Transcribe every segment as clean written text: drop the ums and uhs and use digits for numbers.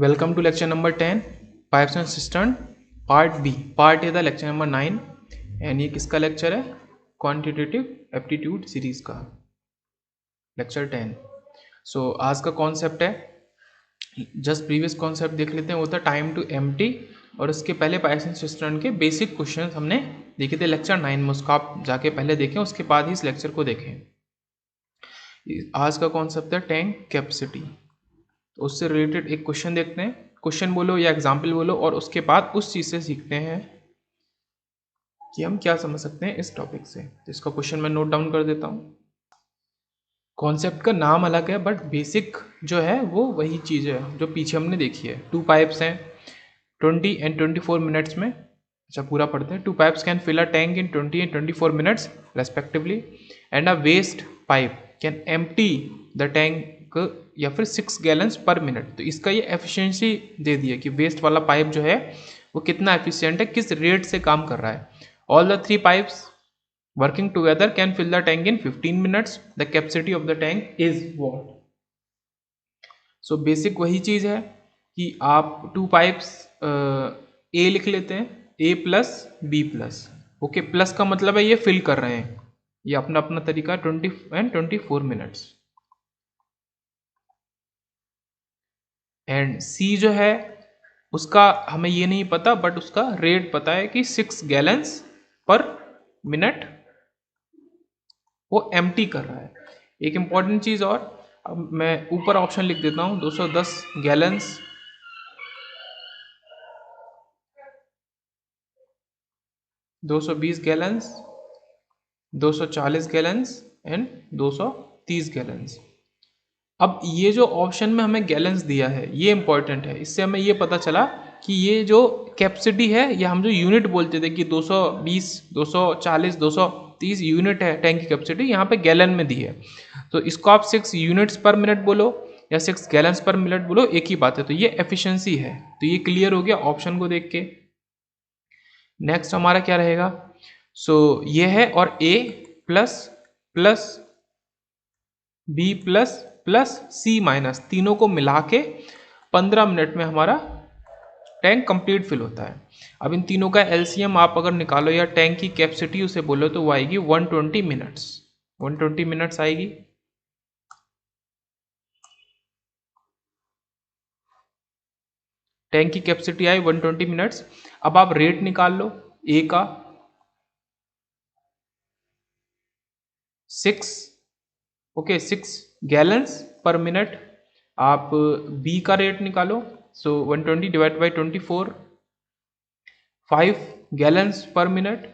Welcome to lecture number 10 Pipes and Cistern Part B. Part A था lecture number 9 and ये किसका lecture है? Quantitative Aptitude Series का lecture 10. So आज का concept है, just previous concept देख लेते हैं, वो था time to empty और उसके पहले Pipes and Cistern के basic questions हमने देखे थे lecture 9 में, उसका आप जाके पहले देखें, उसके बाद ही इस lecture को देखें. आज का concept है tank capacity. तो उससे रिलेटेड एक क्वेश्चन देखते हैं, क्वेश्चन बोलो या एग्जाम्पल बोलो और उसके बाद उस चीज़ से सीखते हैं कि हम क्या समझ सकते हैं इस टॉपिक से. तो इसका क्वेश्चन मैं नोट डाउन कर देता हूँ. कॉन्सेप्ट का नाम अलग है बट बेसिक जो है वो वही चीज़ है जो पीछे हमने देखी है. 2 पाइप्स हैं 20 and 24 मिनट्स में. अच्छा पूरा पढ़ते हैं. 2 pipes can fill a tank in 20 and 24 minutes respectively and a waste pipe can empty the tank या फिर 6 गैलन्स पर मिनट. तो इसका ये एफिशिएंसी दे दी है कि वेस्ट वाला पाइप जो है वो कितना एफिशिएंट है, किस रेट से काम कर रहा है. All the 3 pipes working together can fill the tank in 15 minutes. The capacity of the tank is what. So basic वही चीज़ है कि आप 2 पाइप्स ए लिख लेते हैं, A plus B plus. Okay, plus का मतलब है ये फिल कर रहे हैं, ये अपना अपना तरीका 20 and 24 मिनट्स. एंड सी जो है उसका हमें ये नहीं पता बट उसका रेट पता है कि 6 गैलन्स पर मिनट वो एम्प्टी कर रहा है. एक इम्पॉर्टेंट चीज़ और, अब मैं ऊपर ऑप्शन लिख देता हूँ, 210 gallons 220 gallons 240 gallons and 230 gallons. अब ये जो ऑप्शन में हमें गैलन्स दिया है ये इंपॉर्टेंट है. इससे हमें ये पता चला कि ये जो कैपेसिटी है, ये हम जो यूनिट बोलते थे कि 220 240 230 यूनिट है टैंक की कैपेसिटी, यहाँ पे गैलन में दी है. तो इसको आप 6 यूनिट्स पर मिनट बोलो या 6 गैलन्स पर मिनट बोलो, एक ही बात है. तो ये एफिशिएंसी है. तो ये क्लियर हो गया ऑप्शन को देख के. नेक्स्ट हमारा क्या रहेगा? सो ये है और A plus plus B plus plus C minus, तीनों को मिला के 15 मिनट में हमारा टैंक कंप्लीट फिल होता है. अब इन तीनों का एलसीएम आप अगर निकालो या टैंक की कैपेसिटी उसे बोलो तो वो आएगी 120 मिनट्स. 120 मिनट्स आएगी. टैंक की कैपेसिटी आई 120 मिनट्स. अब आप रेट निकाल लो ए का 6, ओके 6 गैलन्स पर मिनट. आप बी का रेट निकालो, सो 120 divide by 24 5 gallons per minute.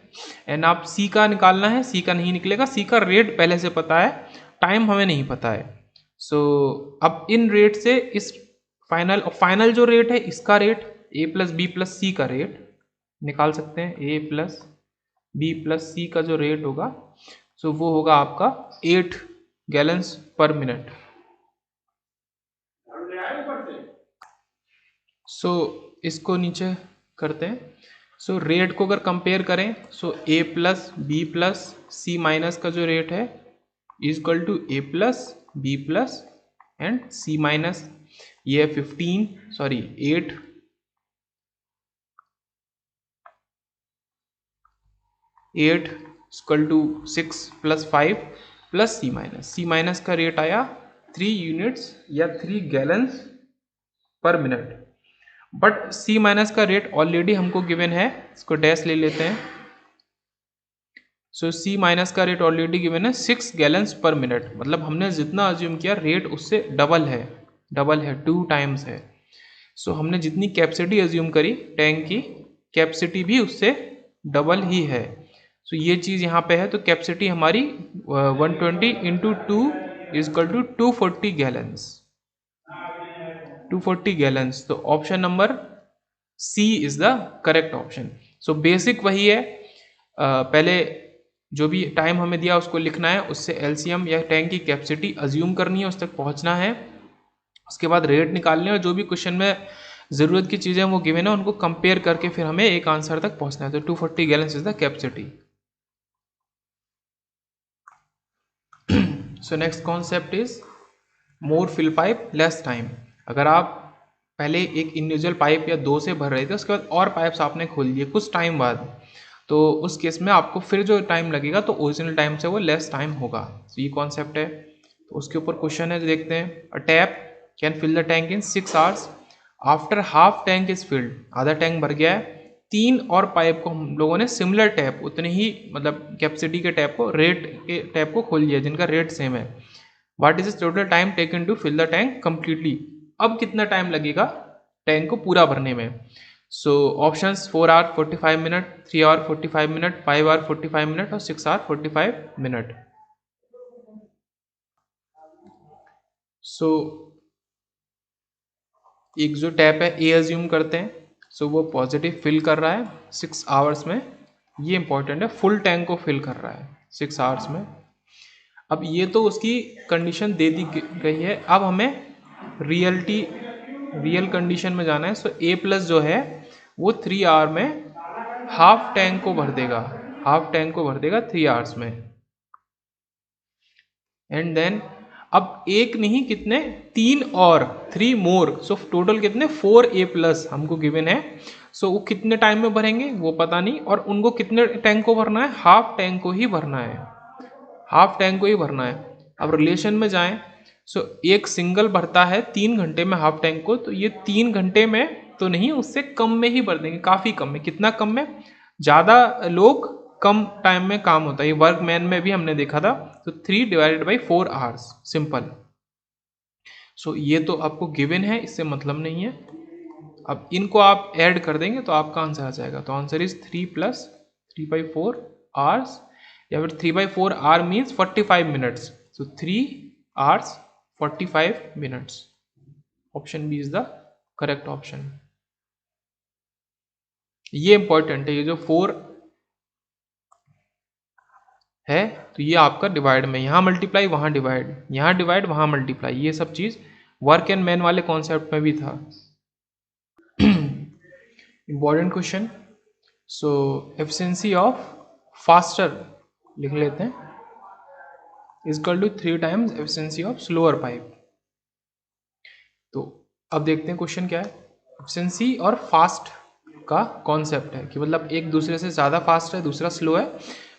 And आप सी का निकालना है, सी का नहीं निकलेगा, सी का रेट पहले से पता है, टाइम हमें नहीं पता है. सो अब इन रेट से इस फाइनल जो रेट है इसका rate A plus B plus C का रेट निकाल सकते हैं. A plus B plus C का जो रेट होगा सो वो होगा आपका 8 गैलन्स पर मिनट. सो इसको नीचे करते हैं. सो रेट को अगर कंपेयर करें so A plus B plus C minus का जो रेट है is equal to A plus B plus and C minus. ये 8 equal to 6 plus 5 plus C minus. C minus का रेट आया 3 यूनिट्स या 3 gallons per minute. But C minus का rate already हमको given है, इसको डैश ले लेते हैं. सो सी माइनस का रेट ऑलरेडी गिवन है 6 गैलन्स पर मिनट. मतलब हमने जितना अज्यूम किया रेट उससे डबल है, 2 टाइम्स है. सो हमने जितनी कैपेसिटी अज्यूम करी टैंक की, कैपेसिटी भी उससे डबल ही है. सो ये चीज़ यहाँ पे है. तो कैपेसिटी हमारी 120 into 2 is equal to 240 gallons. 240 gallons. तो option number C is the correct option. So basic वही है, पहले जो भी टाइम हमें दिया उसको लिखना है, उससे एलसीएम या टैंक की कैपेसिटी अज्यूम करनी है, उस तक पहुंचना है. उसके बाद रेट निकालने और जो भी क्वेश्चन में ज़रूरत की चीज़ें वो गिवन है उनको कंपेयर करके फिर हमें एक आंसर तक पहुंचना है. तो 240 gallons is the capacity. So next concept is more fill pipe less time. अगर आप पहले एक इंडिविजुअल पाइप या दो से भर रहे थे, उसके बाद और पाइप्स आपने खोल दिए कुछ टाइम बाद, तो उस केस में आपको फिर जो टाइम लगेगा तो ओरिजिनल टाइम से वो लेस टाइम होगा। तो ये कॉन्सेप्ट है। तो उसके ऊपर क्वेश्चन है, देखते हैं। A tap can fill the tank in 6 hours after half tank is filled. आधा टैंक भर गया है, 3 और पाइप को हम लोगों ने सिमिलर टैप, उतने ही मतलब कैपेसिटी के टैप को, रेट के टैप को खोल लिया जिनका रेट सेम है। What is total time taken to fill the tank completely. अब कितना टाइम लगेगा टैंक को पूरा भरने में। So options 4 hour 45 minute, 3 hour 45 minute, 5 hour 45 minute और 6 आवर 45 मिनट। सो एक जो टैप है ए अज्यूम करते हैं, सो वो पॉजिटिव फिल कर रहा है 6 आवर्स में। ये इंपॉर्टेंट है, फुल टैंक को फिल कर रहा है 6 आवर्स में। अब ये तो उसकी कंडीशन दे दी गई है, अब हमें रियल कंडीशन में जाना है। सो ए प्लस जो है वो 3 आवर में हाफ टैंक को भर देगा, हाफ टैंक को भर देगा 3 आवर्स में। एंड देन अब एक नहीं कितने, 3 और 3 मोर, सो टोटल कितने 4 ए प्लस हमको गिवन है। सो वो कितने टाइम में भरेंगे वो पता नहीं, और उनको कितने टैंक को भरना है, हाफ टैंक को ही भरना है, हाफ टैंक को ही भरना है। अब रिलेशन में जाएं, सो एक सिंगल भरता है 3 घंटे में हाफ टैंक को, तो ये 3 घंटे में तो नहीं, उससे कम में ही भर देंगे, काफ़ी कम में। कितना कम में, ज़्यादा लोग कम टाइम में काम होता है, ये वर्क मैन में भी हमने देखा था। तो 3 डिवाइडेड बाई 4 आवर्स, सिंपल। सो ये तो आपको गिवन है, इससे मतलब नहीं है। अब इनको आप ऐड कर देंगे तो आपका आंसर आ जाएगा। तो आंसर इज 3 प्लस 3/4 आवर्स, या फिर 3/4 hour means 45 minutes. So 3 hours 45 minutes. Option B is the correct option. ये इंपॉर्टेंट है, ये जो 4 है तो ये आपका डिवाइड में, यहाँ मल्टीप्लाई वहाँ डिवाइड, यहाँ डिवाइड वहाँ मल्टीप्लाई, ये सब चीज़ वर्क एंड मैन वाले कॉन्सेप्ट में भी था। Important question. So efficiency of faster लिख लेते हैं, is equal to 3 times efficiency of slower pipe. तो अब देखते हैं क्वेश्चन क्या है। एफिशिएंसी और फास्ट का कॉन्सेप्ट है कि मतलब एक दूसरे से ज़्यादा फास्ट है, दूसरा स्लो है।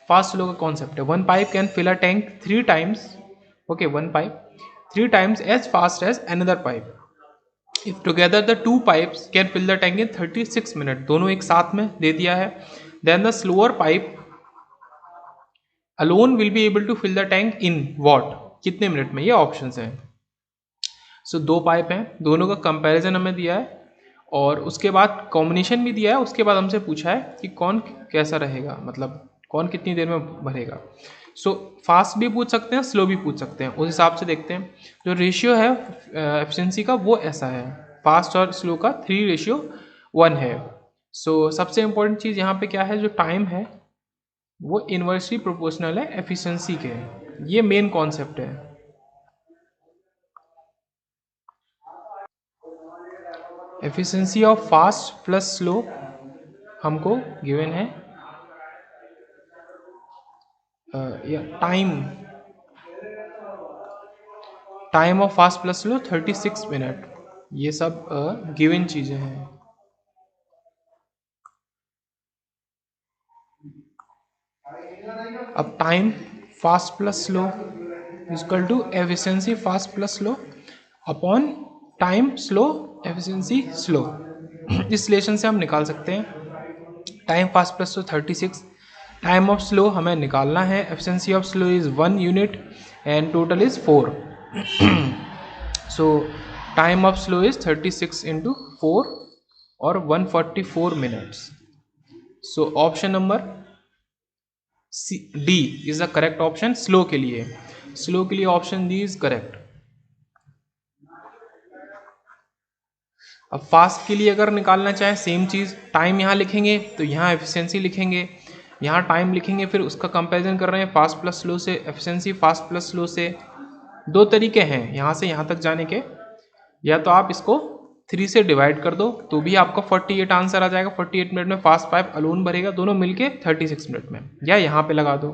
फास्ट स्लो का कॉन्सेप्ट है, 1 pipe can fill a tank 3 times, okay 1 pipe 3 times as fast as another pipe. If together the 2 pipes can fill the tank in 36 minute, दोनों एक साथ में दे दिया है। Then the slower pipe alone will be able to fill the tank in what, कितने minute में, ये ऑप्शंस हैं। सो 2 पाइप हैं, दोनों का कंपैरिजन हमें दिया है, और उसके बाद कॉम्बिनेशन भी दिया है। उसके बाद हमसे पूछा है कि कौन कैसा रहेगा, मतलब कौन कितनी देर में भरेगा। सो फास्ट भी पूछ सकते हैं, स्लो भी पूछ सकते हैं, उस हिसाब से देखते हैं। जो रेशियो है एफिशिएंसी का वो ऐसा है, फास्ट और स्लो का 3:1 है। सो सबसे इंपॉर्टेंट चीज़ यहाँ पे क्या है, जो टाइम है वो इन्वर्सली प्रोपोर्शनल है एफिशिएंसी के, ये मेन कॉन्सेप्ट है। Efficiency of fast plus slow हमको गिवन है, time of fast plus slow 36 minute, ये सब गिवन चीज़ें हैं। अब time fast plus slow equal to efficiency fast plus slow upon time slow efficiency slow. इस रिलेशन से हम निकाल सकते हैं time fast plus slow 36, time of slow हमें निकालना है, efficiency of slow is 1 unit and total is 4। So time of slow is 36 into 4 और 144 minutes. So option number D is the correct option slow के लिए। Slow के लिए option D is correct. अब fast के लिए अगर निकालना चाहे सेम चीज़, टाइम यहाँ लिखेंगे तो यहाँ एफिशिएंसी लिखेंगे, यहाँ टाइम लिखेंगे, फिर उसका कंपैरिजन कर रहे हैं फास्ट प्लस स्लो से, एफिशिएंसी फास्ट प्लस स्लो से। 2 तरीके हैं यहाँ से यहाँ तक जाने के, या तो आप इसको 3 से डिवाइड कर दो तो भी आपका 48 आंसर आ जाएगा, 48 मिनट में फास्ट पाइप अलोन भरेगा, दोनों मिलके 36 मिनट में, या यहाँ पे लगा दो।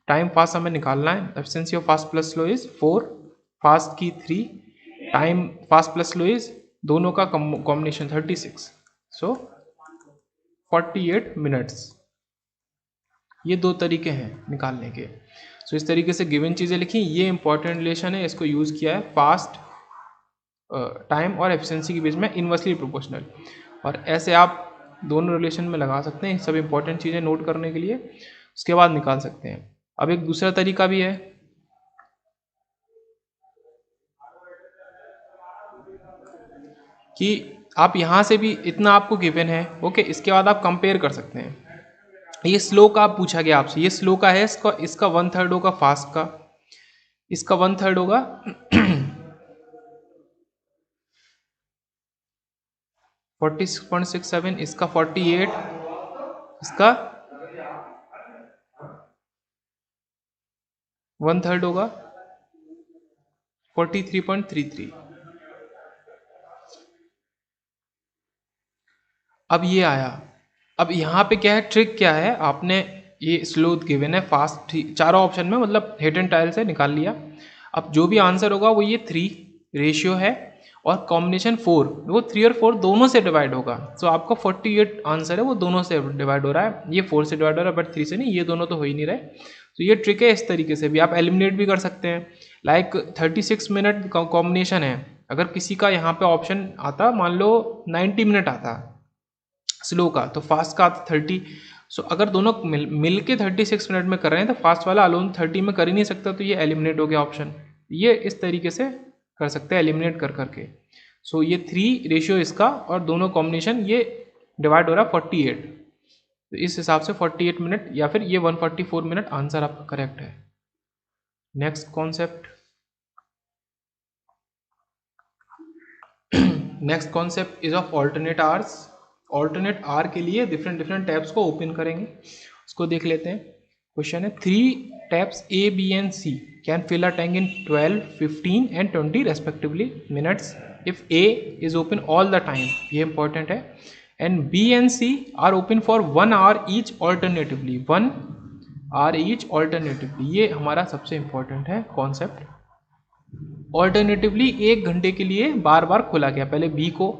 टाइम फास्ट हमें निकालना है, efficiency of fast plus slow is 4, fast की 3, time fast plus slow is दोनों का कॉम्बिनेशन 36, सो 48 मिनट्स। ये दो तरीके हैं निकालने के। सो इस तरीके से गिवन चीज़ें लिखी, ये इंपॉर्टेंट रिलेशन है, इसको यूज़ किया है फास्ट टाइम और एफिशिएंसी के बीच में इन्वर्सली प्रोपोर्शनल। और ऐसे आप दोनों रिलेशन में लगा सकते हैं सब इंपॉर्टेंट चीज़ें नोट करने के लिए, उसके बाद निकाल सकते हैं। अब एक दूसरा तरीका भी है कि आप यहाँ से भी इतना आपको गिवन है, ओके, इसके बाद आप कंपेयर कर सकते हैं। ये स्लो का पूछा गया आपसे, ये स्लो का है, इसका 1/3 होगा फास्ट का, इसका 1/3 होगा 46.67, इसका 48, इसका 1/3 होगा 43.33। अब ये आया, अब यहाँ पे क्या है, ट्रिक क्या है, आपने ये स्लो गिवन है, फास्ट, चारों ऑप्शन में मतलब हिट एंड टाइल से निकाल लिया। अब जो भी आंसर होगा वो ये 3 रेशियो है, और कॉम्बिनेशन 4, वो 3 और 4 दोनों से डिवाइड होगा। तो आपका 48 आंसर है वो दोनों से डिवाइड हो रहा है, ये 4 से डिवाइड हो रहा है बट 3 से नहीं, ये दोनों तो हो ही नहीं रहे। तो ये ट्रिक है, इस तरीके से भी आप एलिमिनेट भी कर सकते हैं। लाइक 36 मिनट कॉम्बिनेशन है, अगर किसी का यहाँ पे ऑप्शन आता, मान लो 90 मिनट आता स्लो का, तो फास्ट का आता 30। सो अगर दोनों मिल के 36 मिनट में कर रहे हैं, तो फास्ट वाला अलोन 30 में कर ही नहीं सकता, तो ये एलिमिनेट हो गया ऑप्शन। ये इस तरीके से कर सकते हैं एलिमिनेट कर करके। सो ये 3 रेशियो इसका, और दोनों कॉम्बिनेशन ये डिवाइड हो रहा है 48, तो इस हिसाब से 48 मिनट या फिर ये 144 मिनट आंसर आपका करेक्ट है। Next concept, next concept is of alternate hours. Alternate hour के लिए डिफरेंट डिफरेंट टैब्स को ओपन करेंगे, उसको देख लेते हैं। क्वेश्चन है 3 taps A B and C can fill a tank in 12, 15 and 20 respectively minutes if A is open all the time, ये इंपॉर्टेंट है, and B and C are open for 1 hour each alternatively, 1 hour each alternatively. ये हमारा सबसे important है concept. Alternatively 1 घंटे के लिए बार बार खोला गया, पहले बी को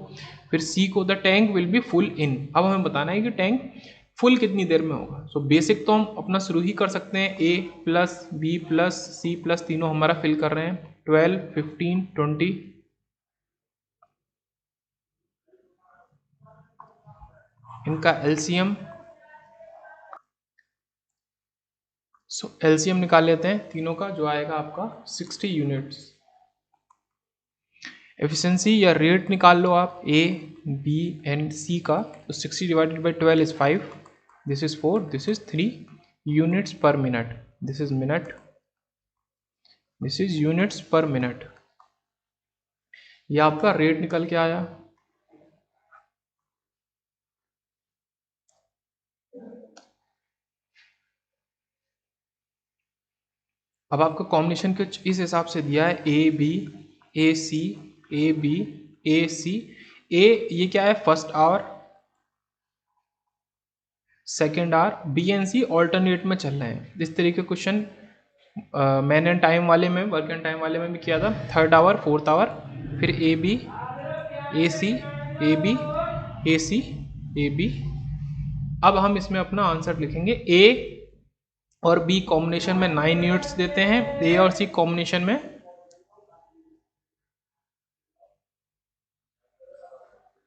फिर सी को, the tank will be full in. अब हमें बताना है कि टैंक फुल कितनी देर में होगा। सो बेसिक तो हम अपना शुरू ही कर सकते हैं, A plus B plus C plus, तीनों हमारा फिल कर रहे हैं, 12, 15, 20। इनका एलसीएम, सो एलसीएम निकाल लेते हैं तीनों का, जो आएगा आपका 60 यूनिट्स। एफिशिएंसी या रेट निकाल लो आप ए बी एंड सी का, तो 60 divided by 12 is 5, this is 4, this is 3 units पर minute, this is minute, this is units पर मिनट। ये आपका रेट निकल के आया। अब आपका कॉम्बिनेशन कुछ इस हिसाब से दिया है, ए B A C, A B A C, ए ये क्या है, first hour, second hour, B and C alternate में चल रहे हैं। इस तरीके क्वेश्चन मैंने टाइम वाले में, वर्क एंड टाइम वाले में भी किया था, थर्ड आवर, फोर्थ आवर, फिर A B A C, A B A C, A B. अब हम इसमें अपना आंसर लिखेंगे, ए और बी कॉम्बिनेशन में 9 यूनिट्स देते हैं, ए और सी कॉम्बिनेशन में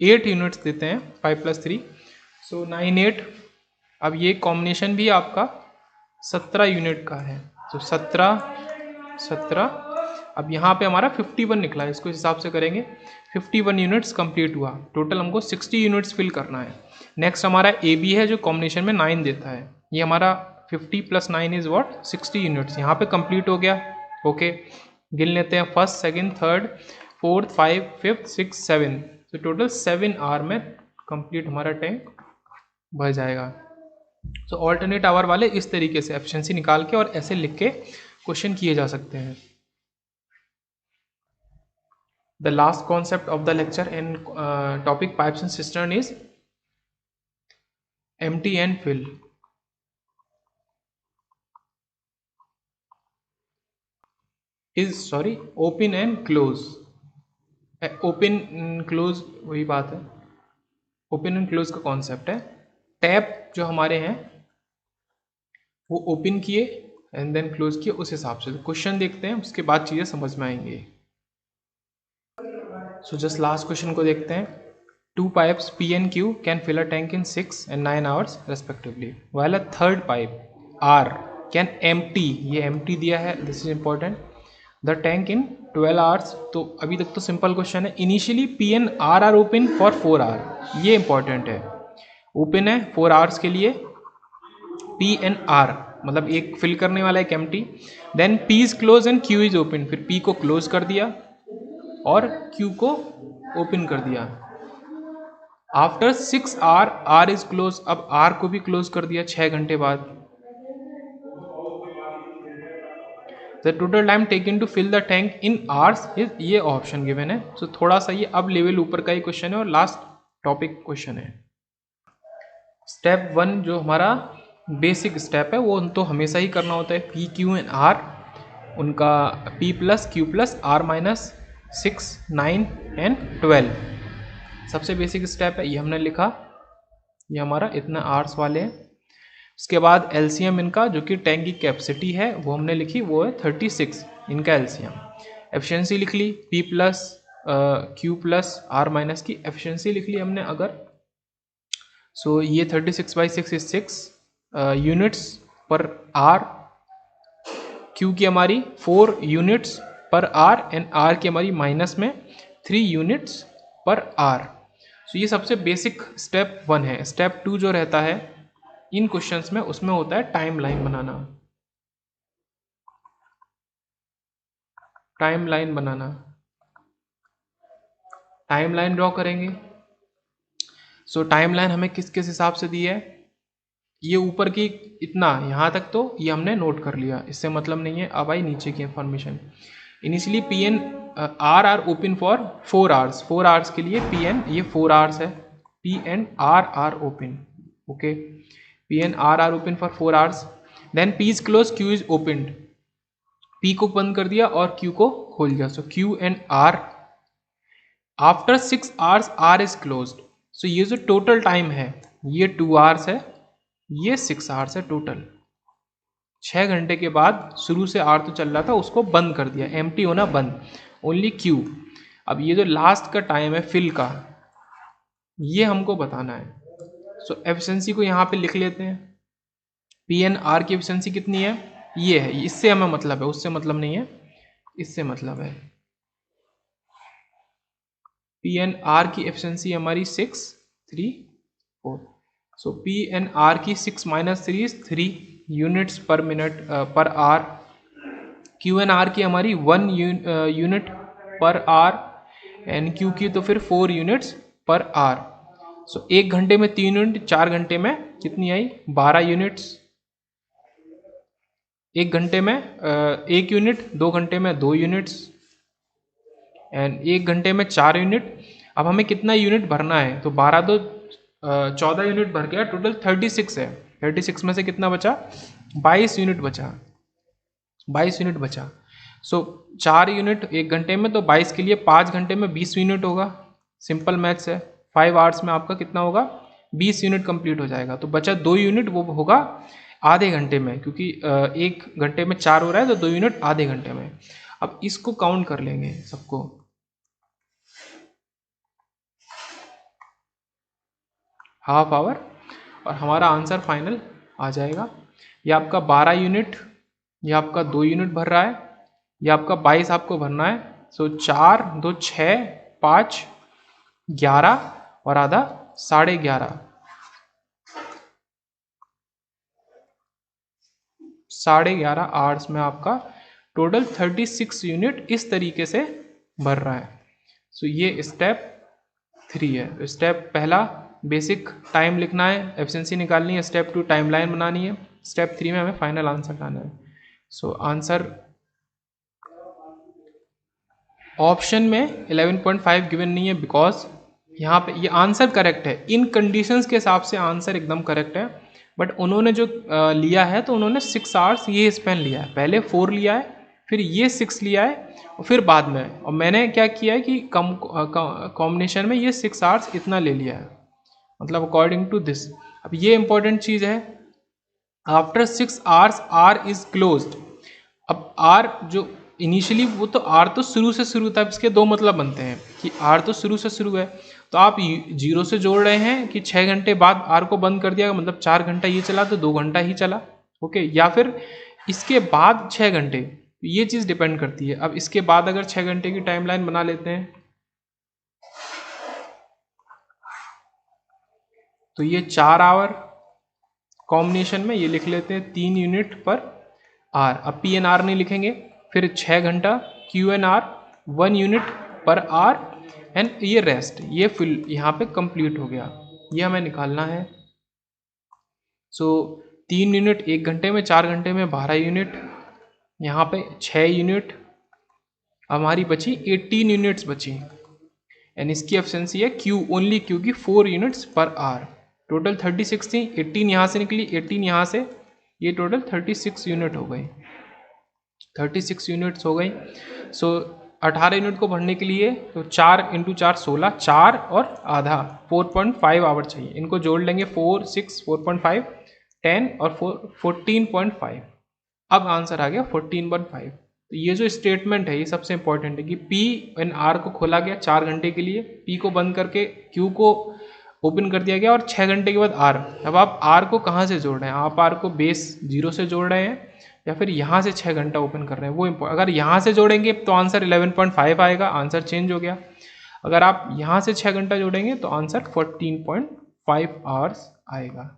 8 यूनिट्स देते हैं, 5 + 3, सो 9, 8। अब ये कॉम्बिनेशन भी आपका 17 यूनिट का है, तो 17। अब यहाँ पे हमारा 51 निकला है, इसको इस हिसाब से करेंगे, 51 यूनिट्स कंप्लीट हुआ, टोटल हमको 60 यूनिट्स फिल करना है। नेक्स्ट हमारा ए बी है, जो कॉम्बिनेशन में 9 देता है, ये हमारा 50 + 9 इज व्हाट, 60 यूनिट्स यहाँ पे कंप्लीट हो गया। ओके, गिन लेते हैं, first, second, third, fourth, 5, 5th, 6, 7, तो टोटल 7 आवर में कंप्लीट हमारा टैंक भर जाएगा। तो ऑल्टरनेट आवर वाले इस तरीके से एफिशिएंसी निकाल के और ऐसे लिख के क्वेश्चन किए जा सकते हैं। The last concept of the lecture and topic pipes and cistern is empty and fill. Open and close. Open close वही बात है, ओपन एंड क्लोज का कॉन्सेप्ट है। टैप जो हमारे हैं वो ओपन किए एंड देन क्लोज किए, उस हिसाब से क्वेश्चन देखते हैं, उसके बाद चीज़ें समझ में आएंगी। सो जस्ट लास्ट क्वेश्चन को देखते हैं। Two pipes P and Q can fill a tank in 6 and 9 hours respectively, while a third pipe R can empty, ये empty दिया है, this is important, the tank in 12 hours। तो अभी तक तो सिंपल क्वेश्चन है। Initially P and R are open for 4 hour, ये important है, ओपन है 4 hours के लिए P and R, मतलब एक फिल करने वाला एक empty, then P is close and Q is open, फिर P को क्लोज कर दिया और Q को ओपन कर दिया। After 6 hour R is close, अब R को भी क्लोज कर दिया 6 घंटे बाद। The total time taken to fill the tank in hours is, ये ऑप्शन गिवन है। सो थोड़ा सा ये अब लेवल ऊपर का ही क्वेश्चन है और लास्ट टॉपिक क्वेश्चन है। स्टेप 1 जो हमारा बेसिक स्टेप है वो तो हमेशा ही करना होता है, P Q and R, उनका P plus Q plus R minus 6 9 and 12 सबसे बेसिक स्टेप है, ये हमने लिखा, ये हमारा इतना आर्स वाले हैं। उसके बाद एलसीएम इनका जो कि टैंक की कैपेसिटी है वो हमने लिखी, वो है 36 इनका एलसीएम। एफिशिएंसी लिख ली P plus Q plus R minus की एफिशिएंसी लिख ली हमने अगर। सो ये 36/6 इज 6 यूनिट्स पर आर, Q की हमारी 4 यूनिट्स पर आर एंड R की हमारी माइनस में 3 यूनिट्स पर आर। सो ये सबसे बेसिक स्टेप 1 है। स्टेप 2 जो रहता है इन क्वेश्चंस में, उसमें होता है टाइम लाइन बनाना, टाइम लाइन बनाना, टाइम लाइन ड्रॉ करेंगे। सो टाइम लाइन हमें किस किस हिसाब से दी है, ये ऊपर की इतना यहाँ तक तो ये हमने नोट कर लिया, इससे मतलब नहीं है। अब आई नीचे की information. Initially P and R are open for 4 hours, 4 hours के लिए P and ये 4 hours है, P and R are open, okay, P and R are open for 4 hours, then P is close Q is opened, P को बंद कर दिया और Q को खोल दिया। So Q and R after 6 hours R is closed. So ये जो टोटल टाइम है ये 2 hours है, ये 6 hours है टोटल। 6 घंटे के बाद शुरू से R तो चल रहा था, उसको बंद कर दिया, एम्प्टी होना बंद, ओनली Q। अब ये जो लास्ट का टाइम है फिल का, ये हमको बताना है। सो एफिशिएंसी को यहाँ पे लिख लेते हैं। P and R की एफिशिएंसी कितनी है, ये है, इससे हमें मतलब है, उससे मतलब नहीं है, इससे मतलब है। P and R की एफिशिएंसी हमारी 6 3 4। सो P and R की 6 - 3 इज 3 यूनिट्स पर मिनट पर आर। Q and R की हमारी 1 यूनिट पर आर एंड Q की तो फिर 4 यूनिट्स पर आर। सो 1 घंटे में 3 यूनिट, 4 घंटे में कितनी आई 12 यूनिट्स। 1 घंटे में 1 यूनिट, 2 घंटे में 2 यूनिट्स एंड 1 घंटे में 4 यूनिट। अब हमें कितना यूनिट भरना है, तो 12 तो 14 यूनिट भर गया, टोटल 36 है। 36 में से कितना बचा, 22 यूनिट बचा, 22 यूनिट बचा। सो 4 यूनिट 1 घंटे में, तो 22 के लिए 5 घंटे में 20 यूनिट होगा, सिंपल मैथ्स है। 5 आवर्स में आपका कितना होगा, 20 यूनिट कंप्लीट हो जाएगा। तो बचा 2 यूनिट, वो होगा आधे घंटे में, क्योंकि 1 घंटे में 4 हो रहा है, तो 2 यूनिट आधे घंटे में। अब इसको काउंट कर लेंगे सबको, हाफ आवर, और हमारा आंसर फाइनल आ जाएगा। ये आपका 12 यूनिट, ये आपका 2 यूनिट भर रहा है, ये आपका 22 आपको भरना है। सो 4 2 6 5 11 और आधा 11.5, 11.5 आवर्स में आपका टोटल 36 यूनिट इस तरीके से भर रहा है। सो ये स्टेप 3 है। स्टेप पहला बेसिक टाइम लिखना है, एफिशिएंसी निकालनी है। स्टेप 2 टाइम लाइन बनानी है। स्टेप 3 में हमें फाइनल आंसर लाना है। सो आंसर ऑप्शन में 11.5 गिवन नहीं है, बिकॉज यहाँ पे ये आंसर करेक्ट है, इन कंडीशंस के हिसाब से आंसर एकदम करेक्ट है। बट उन्होंने जो लिया है, तो उन्होंने 6 आवर्स ये स्पेन लिया है, पहले 4 लिया है, फिर ये 6 लिया है और फिर बाद में, और मैंने क्या किया है कि कॉम्बिनेशन में ये 6 आवर्स इतना ले लिया है, मतलब अकॉर्डिंग टू दिस। अब ये इंपॉर्टेंट चीज़ है, after 6 hours R is closed. अब आर जो इनिशियली, वो तो आर तो शुरू से शुरू था, इसके दो मतलब बनते हैं कि आर तो शुरू से शुरू है, तो आप 0 से जोड़ रहे हैं कि 6 घंटे बाद आर को बंद कर दिया, मतलब 4 घंटा ये चला तो 2 घंटा ही चला, ओके, या फिर इसके बाद 6 घंटे, ये चीज़ डिपेंड करती है। अब इसके बाद अगर 6 घंटे की टाइमलाइन बना लेते हैं, तो ये 4 आवर कॉम्बिनेशन में ये लिख लेते हैं 3 यूनिट पर आर। अब पी एन आर नहीं लिखेंगे, फिर 6 घंटा क्यू एन आर 1 यूनिट पर आर, एंड ये रेस्ट, ये फिल यहाँ पे कंप्लीट हो गया, ये हमें निकालना है। सो 3 यूनिट 1 घंटे में, 4 घंटे में 12 यूनिट, यहाँ पे 6 यूनिट, हमारी बची 18 यूनिट्स बची, एंड इसकी एफिशिएंसी है क्यू, ओनली क्यू की 4 यूनिट्स पर आर। टोटल 36 थी, 18 यहाँ से निकली, 18 यहाँ से, ये टोटल 36 यूनिट हो गई, 36 यूनिट्स हो गई। सो 18 यूनिट को भरने के लिए तो 4 × 4 16, 4 और आधा 4.5 आवर चाहिए, इनको जोड़ लेंगे 4 6 4.5 10 और 14.5। अब आंसर आ गया 14.5। तो ये जो स्टेटमेंट है ये सबसे इंपॉर्टेंट है कि पी एन आर को खोला गया 4 घंटे के लिए, पी को बंद करके क्यू को ओपन कर दिया गया, और 6 घंटे के बाद आर। अब आप आर को कहाँ से जोड़ रहे हैं, आप आर को बेस 0 से जोड़ रहे हैं या फिर यहाँ से 6 घंटा ओपन कर रहे हैं, वो अगर यहाँ से जोड़ेंगे तो आंसर 11.5 आएगा, आंसर चेंज हो गया। अगर आप यहाँ से 6 घंटा जोड़ेंगे तो आंसर 14.5 आवर्स आएगा।